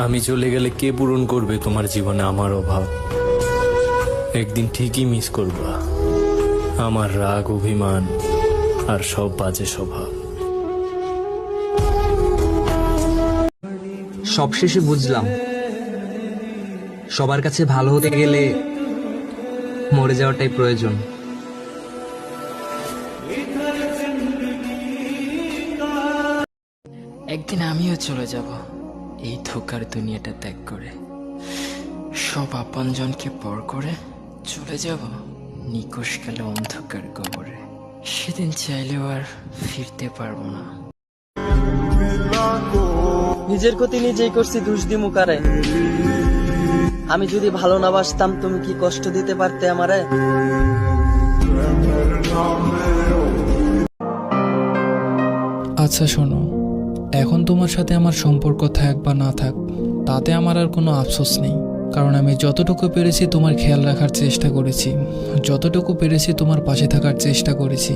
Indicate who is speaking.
Speaker 1: আমি চলে গেলে কে পূরণ করবে তোমার জীবনে আমার অভাব? একদিন ঠিকই মিস করবা আমার রাগ, অভিমান আর সব বাজে স্বভাব।
Speaker 2: সবশেষে বুঝলাম, সবার কাছে ভালো হতে গেলে মরে যাওয়াটাই প্রয়োজন।
Speaker 3: একদিন আমিও চলে যাব এই ধোকার দুনিয়াটা ত্যাগ করে, সব আপনজনকে পর করে চলে যাব নিকশ কালে অন্ধকার কবরে। সেদিন চাইলেও আর ফিরতে পারবো না।
Speaker 4: নিজের ক্ষতি নিজেই করছি, দোষ দিমু কারে? আমি যদি ভালো না বাসতাম তুমি কি কষ্ট দিতে পারতে আমারে?
Speaker 5: আচ্ছা শোনো, এখন তোমার সাথে আমার সম্পর্ক থাক বা না থাক তাতে আমার আর কোনো আফসোস নেই, কারণ আমি যতটুকু পেরেছি তোমার খেয়াল রাখার চেষ্টা করেছি, যতটুকু পেরেছি তোমার পাশে থাকার চেষ্টা করেছি।